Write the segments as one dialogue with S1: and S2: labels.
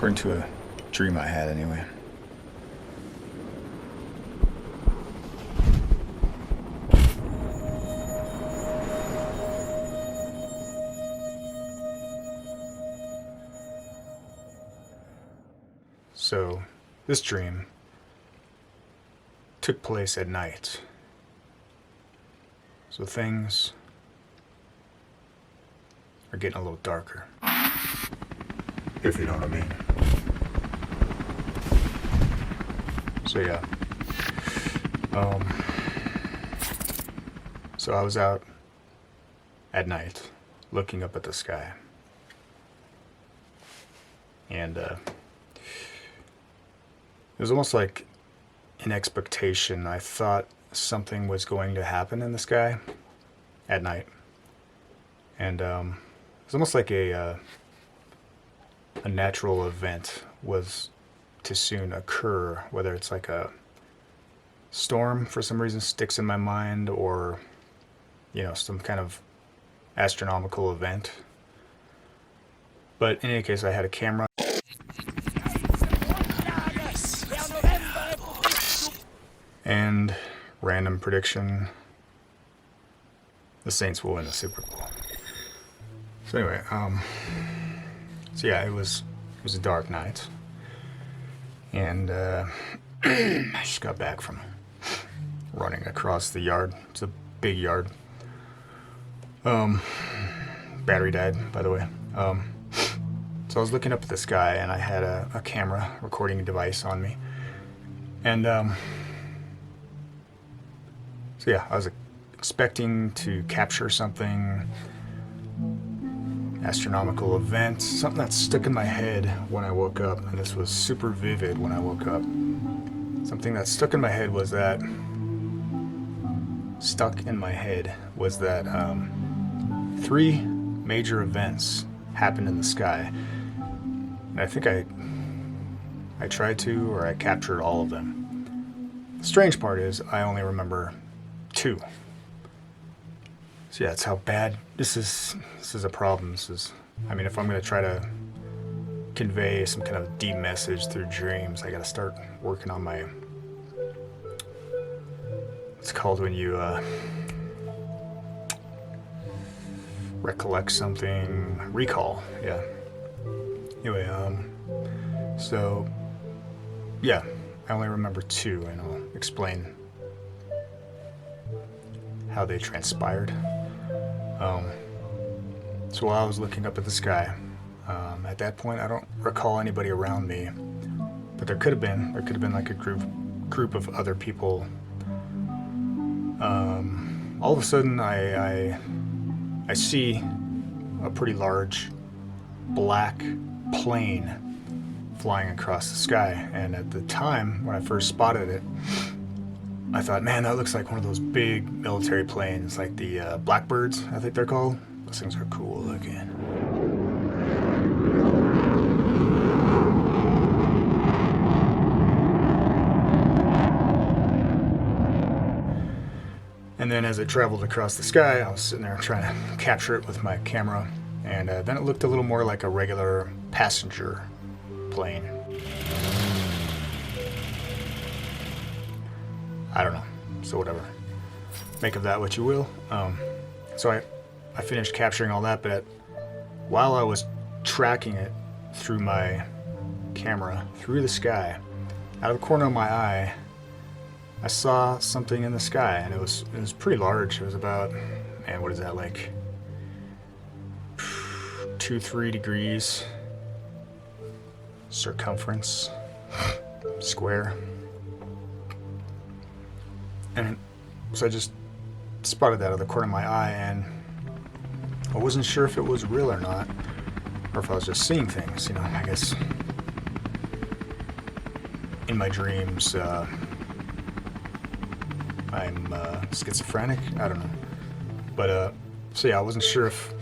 S1: According to a dream I had, anyway. So, this dream took place at night. So things are getting a little darker. If you know what I mean. So yeah. So I was out at night looking up at the sky. And it was almost like an expectation. I thought something was going to happen in the sky at night. And it was almost like a natural event was to soon occur, whether it's like a storm for some reason sticks in my mind, or some kind of astronomical event. But in any case, I had a camera and random prediction: the Saints will win the Super Bowl. So anyway, so yeah, it was a dark night, and I just got back from running across the yard. It's a big yard. Battery died, by the way. So I was looking up at the sky, and I had a camera recording device on me, and so yeah, I was expecting to capture something. Astronomical event, something that stuck in my head when I woke up, and this was super vivid when I woke up. Something that stuck in my head was that three major events happened in the sky, and I think I tried to, or I captured all of them. The strange part is I only remember two. So yeah, that's how bad this is a problem. If I'm going to try to convey some kind of deep message through dreams, I got to start working on my, it's called when you recollect something, recall, yeah. Anyway, so yeah, I only remember two, and I'll explain how they transpired. So while I was looking up at the sky, at that point I don't recall anybody around me, but there could have been like a group of other people. All of a sudden I see a pretty large black plane flying across the sky, and at the time when I first spotted it, I thought, man, that looks like one of those big military planes, like the Blackbirds, I think they're called. Those things are cool looking. And then as it traveled across the sky, I was sitting there trying to capture it with my camera, and then it looked a little more like a regular passenger plane. I don't know, so whatever. Make of that what you will. So I finished capturing all that, but while I was tracking it through my camera, through the sky, out of the corner of my eye, I saw something in the sky, and it was pretty large. It was about, man, what is that, like 2-3 degrees circumference, square. And so I just spotted that out of the corner of my eye, and I wasn't sure if it was real or not, or if I was just seeing things, I guess in my dreams, I'm schizophrenic, I don't know. But, so yeah, I wasn't sure if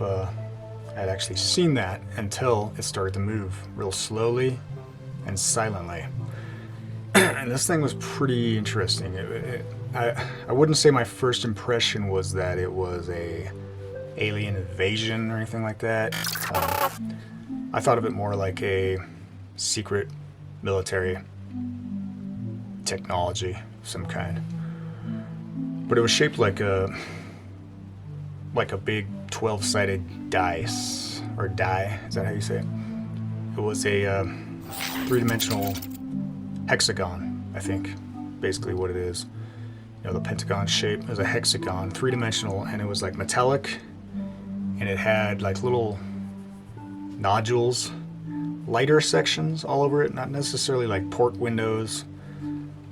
S1: I'd actually seen that until it started to move real slowly and silently. And this thing was pretty interesting. I wouldn't say my first impression was that it was a alien invasion or anything like that. I thought of it more like a secret military technology of some kind. But it was shaped like a big 12-sided dice, or die, is that how you say it? It was a three-dimensional hexagon, I think, basically what it is. You know, the pentagon shape is a hexagon, three-dimensional, and it was like metallic, and it had like little nodules, lighter sections all over it, not necessarily like port windows,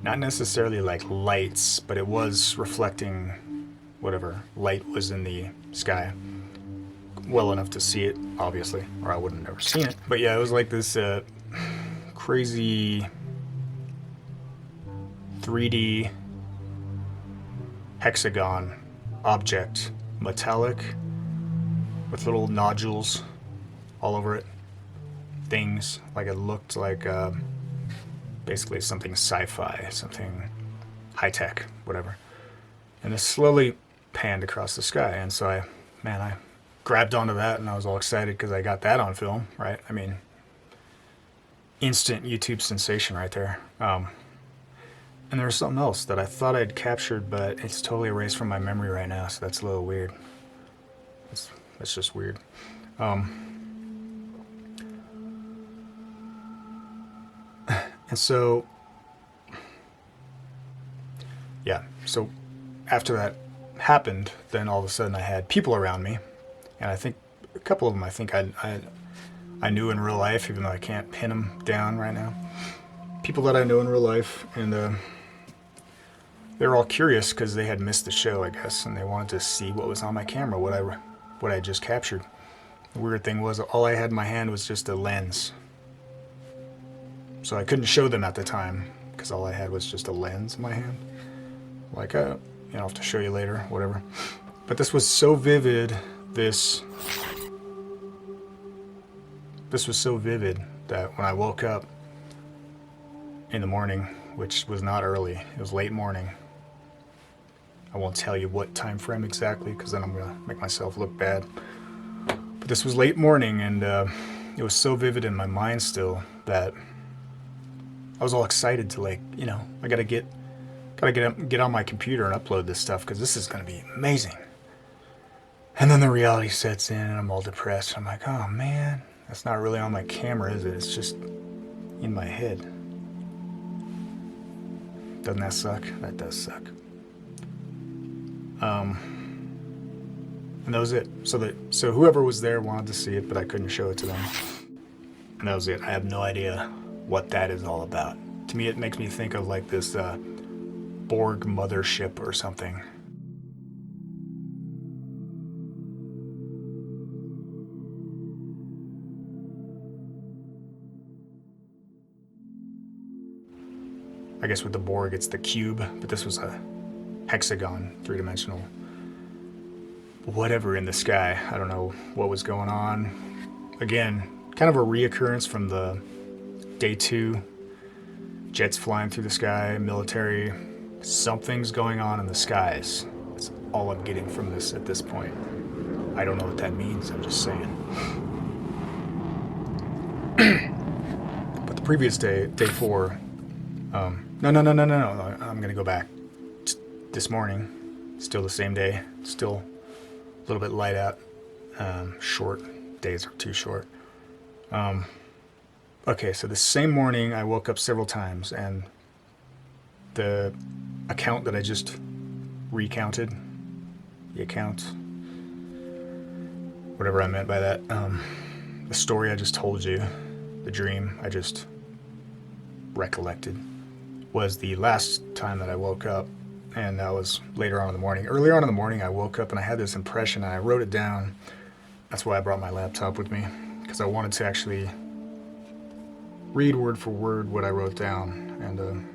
S1: not necessarily like lights, but it was reflecting whatever light was in the sky well enough to see it, obviously, or I wouldn't have never seen it. But yeah, it was like this crazy 3D hexagon object, metallic, with little nodules all over it. Things, like it looked like basically something sci-fi, something high-tech, whatever. And it slowly panned across the sky, and so I grabbed onto that, and I was all excited because I got that on film, right? I mean, instant YouTube sensation right there. And there was something else that I thought I'd captured, but it's totally erased from my memory right now, so that's a little weird. That's just weird. And so, yeah, so after that happened, then all of a sudden I had people around me, and I think a couple of them I knew in real life, even though I can't pin them down right now. People that I know in real life, and they were all curious because they had missed the show, I guess, and they wanted to see what was on my camera, what I had just captured. The weird thing was, all I had in my hand was just a lens. So I couldn't show them at the time because all I had was just a lens in my hand. Like, I'll have to show you later, whatever. But this was so vivid, this was so vivid that when I woke up in the morning, which was not early, it was late morning. I won't tell you what time frame exactly because then I'm going to make myself look bad. But this was late morning, and it was so vivid in my mind still that I was all excited to, like, I gotta get on my computer and upload this stuff because this is gonna be amazing. And then the reality sets in, and I'm all depressed. I'm like, oh man, that's not really on my camera, is it? It's just in my head. Doesn't that suck? That does suck. And that was it. So whoever was there wanted to see it, but I couldn't show it to them. And that was it. I have no idea what that is all about. To me, it makes me think of like this Borg mothership or something. I guess with the Borg, it's the cube, but this was a hexagon, three-dimensional, whatever in the sky. I don't know what was going on. Again, kind of a reoccurrence from the Day 2, jets flying through the sky, military, something's going on in the skies. That's all I'm getting from this at this point. I don't know what that means, I'm just saying. But the previous day, Day 4, no, I'm gonna go back. This morning, still the same day, still a little bit light out, short, days are too short. Okay, so the same morning I woke up several times, and the account that I just recounted, the account, whatever I meant by that, the story I just told you, the dream I just recollected, was the last time that I woke up, and that was later on in the morning. Earlier on in the morning I woke up and I had this impression and I wrote it down. That's why I brought my laptop with me, because I wanted to actually read word for word what I wrote down, and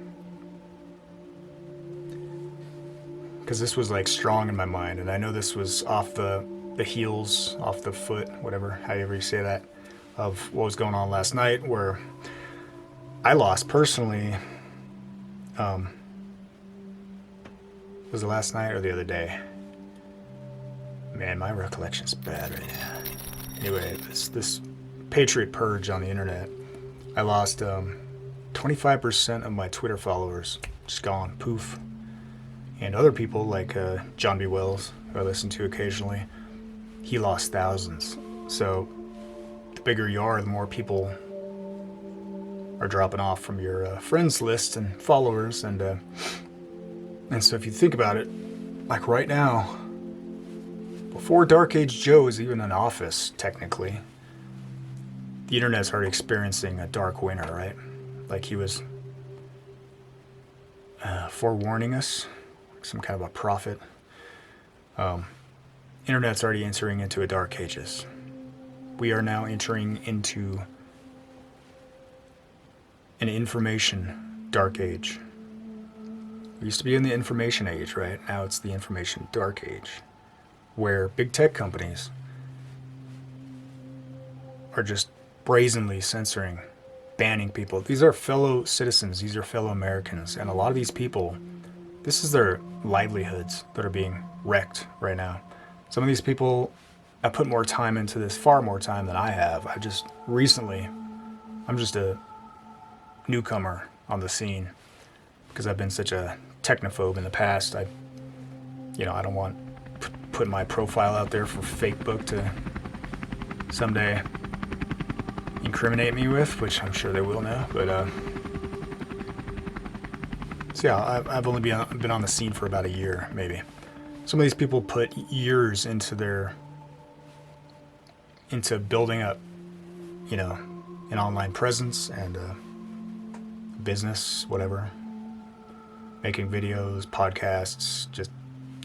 S1: because this was like strong in my mind, and I know this was off the heels, off the foot, whatever, however you say that, of what was going on last night, where I lost personally. Was it last night or the other day? Man, my recollection's bad right now. Anyway, this Patriot Purge on the internet, I lost 25% of my Twitter followers, just gone, poof. And other people like John B. Wells, who I listen to occasionally, he lost thousands. So the bigger you are, the more people are dropping off from your friends list and followers. And so if you think about it, like right now, before Dark Age Joe is even in office, technically, the internet's already experiencing a dark winter, right? Like he was forewarning us, some kind of a prophet. Internet's already entering into a dark ages. We are now entering into an information dark age. We used to be in the information age, right? Now it's the information dark age, where big tech companies are just brazenly censoring, banning people. These are fellow citizens, these are fellow Americans, and a lot of these people, this is their livelihoods that are being wrecked right now. Some of these people have put more time into this, far more time than I have. I'm just a newcomer on the scene because I've been such a technophobe in the past. I don't want put my profile out there for fakebook to someday incriminate me with, which I'm sure they will now. But so yeah, I've only been on the scene for about a year, maybe. Some of these people put years into building up, an online presence and business, whatever. Making videos, podcasts, just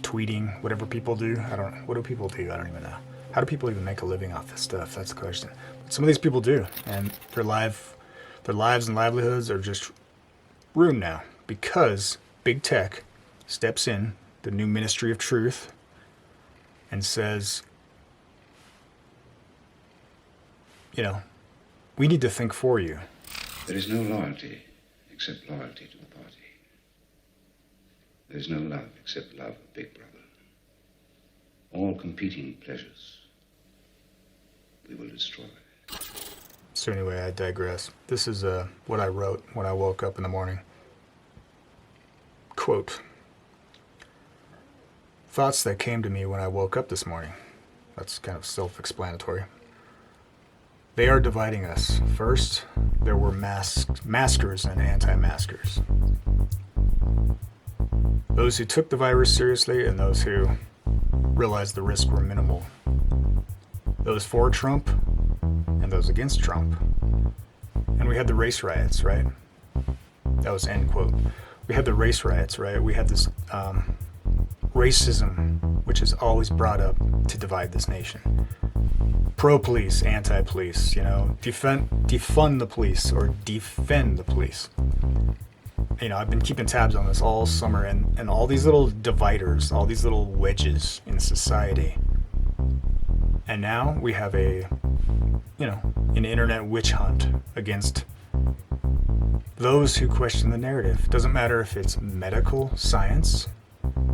S1: tweeting, whatever people do. What do people do? I don't even know. How do people even make a living off this stuff? That's the question. But some of these people do, and their lives and livelihoods are just ruined now because big tech steps in, the new Ministry of Truth, and says, we need to think for you.
S2: There is no loyalty except loyalty to the party. There is no love except love of Big Brother. All competing pleasures we will destroy.
S1: So anyway, I digress. This is what I wrote when I woke up in the morning. Quote, thoughts that came to me when I woke up this morning. That's kind of self-explanatory. They are dividing us. First, there were maskers and anti-maskers. Those who took the virus seriously and those who realized the risks were minimal. Those for Trump and those against Trump. And we had the race riots, right? That was end quote. We had the race riots, right? We had this racism, which is always brought up to divide this nation. Pro-police, anti-police, defund the police or defend the police. I've been keeping tabs on this all summer, and all these little dividers, all these little wedges in society. And now we have an internet witch hunt against those who question the narrative. Doesn't matter if it's medical science,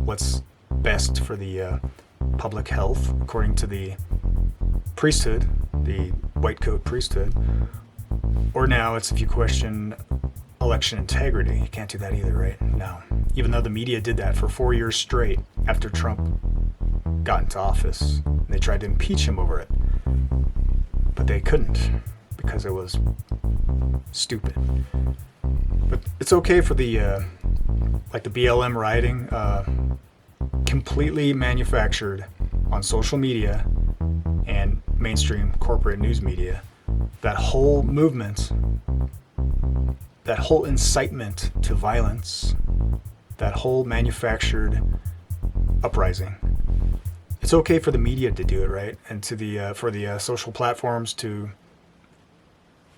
S1: what's best for the public health, according to the priesthood, the white coat priesthood, or now it's if you question election integrity. You can't do that either, right? No. Even though the media did that for 4 years straight after Trump got into office. They tried to impeach him over it. But they couldn't because it was stupid. But it's okay for the BLM rioting, completely manufactured on social media and mainstream corporate news media. That whole movement, that whole incitement to violence, that whole manufactured uprising. It's okay for the media to do it, right? And to the for the social platforms to,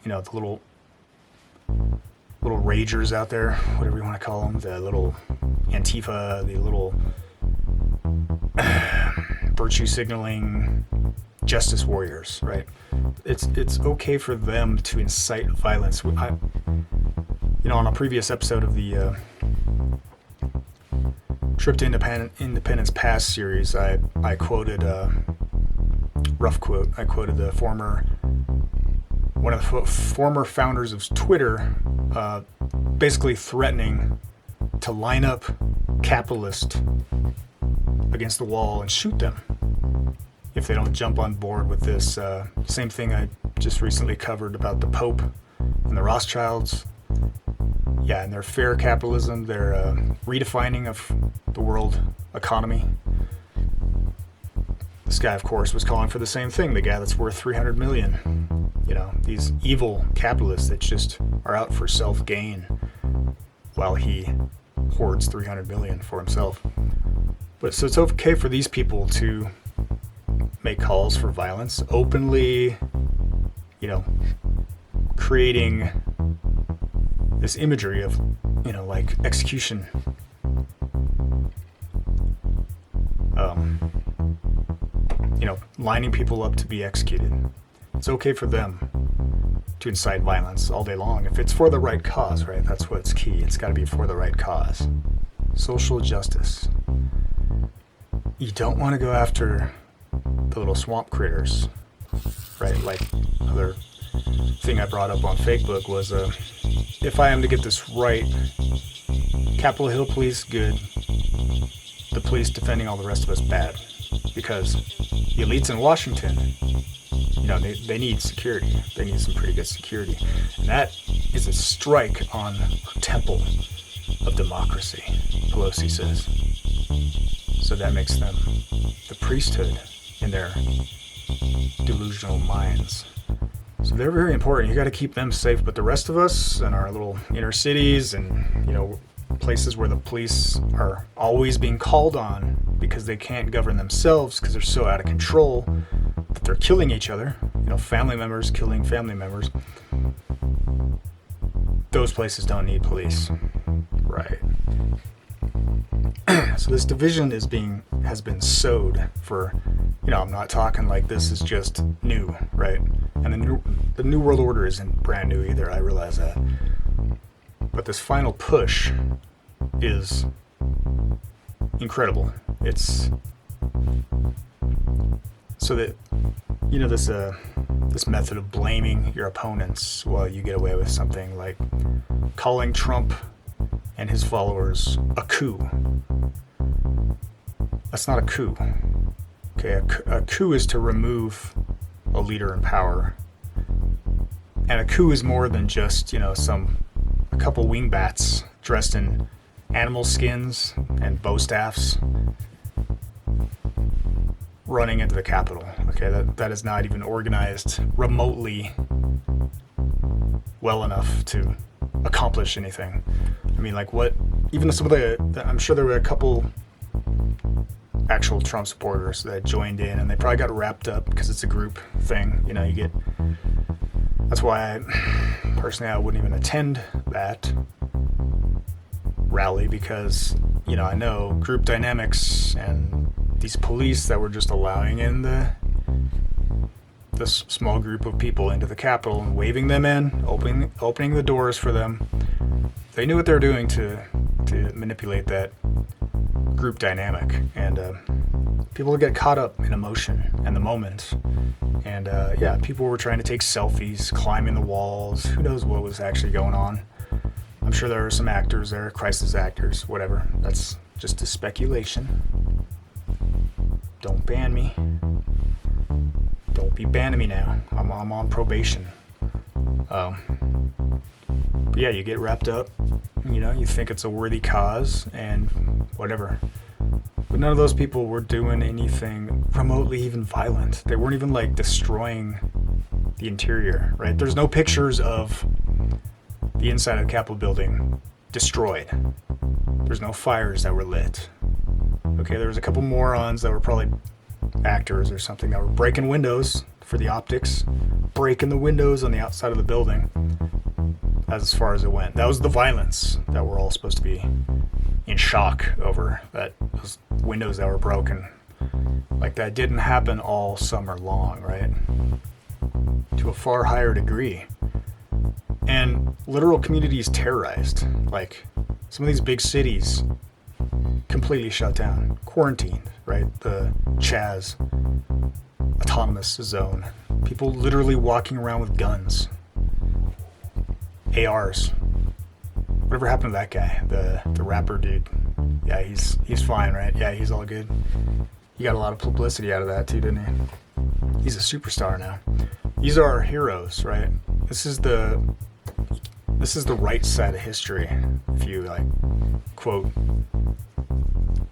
S1: the little ragers out there, whatever you want to call them, the little Antifa, the little virtue signaling justice warriors, right? It's okay for them to incite violence. On a previous episode of the Trip to Independence Past series, I quoted rough quote. I quoted the former one of the former founders of Twitter, basically threatening to line up capitalists against the wall and shoot them if they don't jump on board with this. Same thing I just recently covered about the Pope and the Rothschilds. Yeah, and their fair capitalism, their redefining of the world economy. This guy, of course, was calling for the same thing. The guy that's worth 300 million. You know, these evil capitalists that just are out for self-gain while he hoards 300 million for himself. But so it's okay for these people to make calls for violence, openly, you know, creating this imagery of, you know, like execution. You know, lining people up to be executed. It's okay for them to incite violence all day long if it's for the right cause, right? That's what's key. It's got to be for the right cause. Social justice. You don't want to go after the little swamp critters, right? Like other thing I brought up on fakebook was if I am to get this right, Capitol Hill police good, the police defending all the rest of us bad, because the elites in Washington, you know, they need security. They need some pretty good security, and that is a strike on a temple of democracy, Pelosi says. So that makes them the priesthood in their delusional minds. So they're very important. You got to keep them safe. But the rest of us in our little inner cities and, you know, places where the police are always being called on because they can't govern themselves because they're so out of control that they're killing each other. You know, family members killing family members. Those places don't need police. Right. So this division has been sowed for, you know, I'm not talking like this is just new, right? And the New World Order isn't brand new either, I realize that. But this final push is incredible. It's so that, you know, this method of blaming your opponents while you get away with something, like calling Trump and his followers a coup. That's not a coup. Okay, a coup is to remove a leader in power. And a coup is more than just, you know, a couple wingbats dressed in animal skins and bow staffs running into the Capitol. Okay, that is not even organized remotely well enough to accomplish anything. I mean, like what, even some of I'm sure there were a couple actual Trump supporters that joined in, and they probably got wrapped up because it's a group thing. You know, that's why personally I wouldn't even attend that rally, because, you know, I know group dynamics and these police that were just allowing in this small group of people into the Capitol and waving them in, opening the doors for them. They knew what they were doing to manipulate that group dynamic, and people get caught up in emotion and the moment, and yeah, people were trying to take selfies, climbing the walls. Who knows what was actually going on? I'm sure there were some actors there, crisis actors, whatever. That's just a speculation. Don't ban me. Don't be banning me now. I'm on probation. But yeah, you get wrapped up. You know, you think it's a worthy cause and whatever. But none of those people were doing anything remotely even violent. They weren't even like destroying the interior, right? There's no pictures of the inside of the Capitol building destroyed. There's no fires that were lit. Okay, there was a couple morons that were probably actors or something that were breaking windows for the optics, breaking the windows on the outside of the building. As far as it went. That was the violence that we're all supposed to be in shock over, that those windows that were broken. Like, that didn't happen all summer long, right? To a far higher degree. And literal communities terrorized. Like, some of these big cities completely shut down, quarantined, right? The Chaz, autonomous zone. People literally walking around with guns. ARs. Whatever happened to that guy? The rapper dude. Yeah, he's fine, right? Yeah, he's all good. He got a lot of publicity out of that too, didn't he? He's a superstar now. These are our heroes, right? This is the right side of history, if you like quote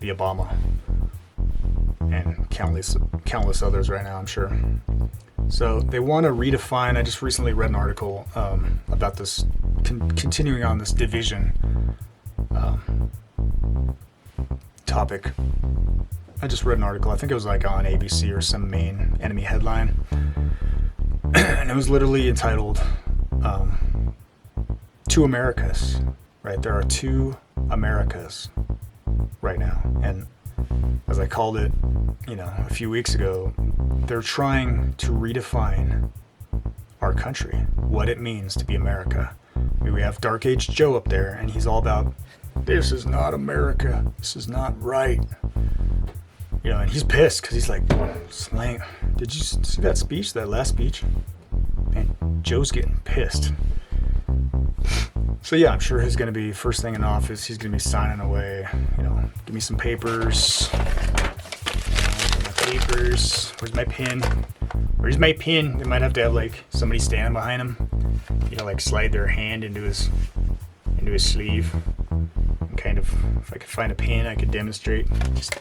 S1: the Obama and countless others right now, I'm sure. So they want to redefine. I just recently read an article about this, continuing on this division topic. I just read an article. I think it was like on ABC or some main enemy headline, and it was literally entitled "Two Americas." Right, there are two Americas right now, and as I called it, a few weeks ago, they're trying to redefine our country, what it means to be America. I mean, we have Dark Age Joe up there, and he's all about, this is not America, this is not right. And he's pissed because he's like, slang. Did you see that speech, that last speech? Man, Joe's getting pissed. So yeah, I'm sure he's going to be first thing in office. He's going to be signing away, give me some papers. Where's my pen? Where's my pen? They might have to have like somebody standing behind him, like slide their hand into his sleeve. And kind of, if I could find a pen, I could demonstrate. Just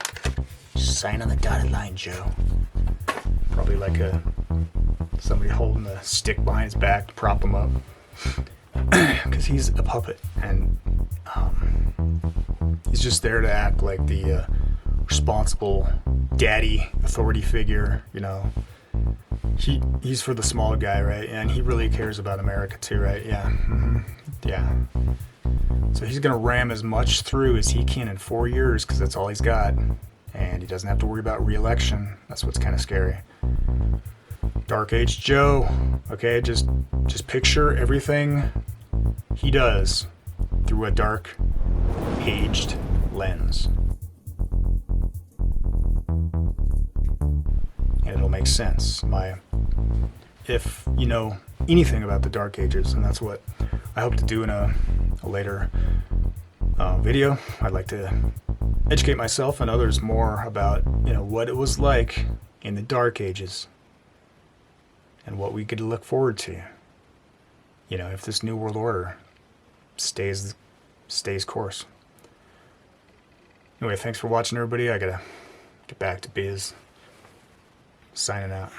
S1: sign on the dotted line, Joe. Probably like somebody holding a stick behind his back to prop him up. Because he's a puppet, and he's just there to act like the responsible daddy authority figure. He's for the small guy, right? And he really cares about America too, right? Yeah. Yeah. So he's gonna ram as much through as he can in 4 years, because that's all he's got, and he doesn't have to worry about re-election. That's what's kind of scary. Dark Age Joe. Okay, just picture everything he does through a dark aged lens, and it'll make sense. If you know anything about the Dark Ages, and that's what I hope to do in a later video. I'd like to educate myself and others more about what it was like in the Dark Ages and what we could look forward to. If this new world order stays course. Anyway, thanks for watching, everybody. I gotta get back to biz. Signing out.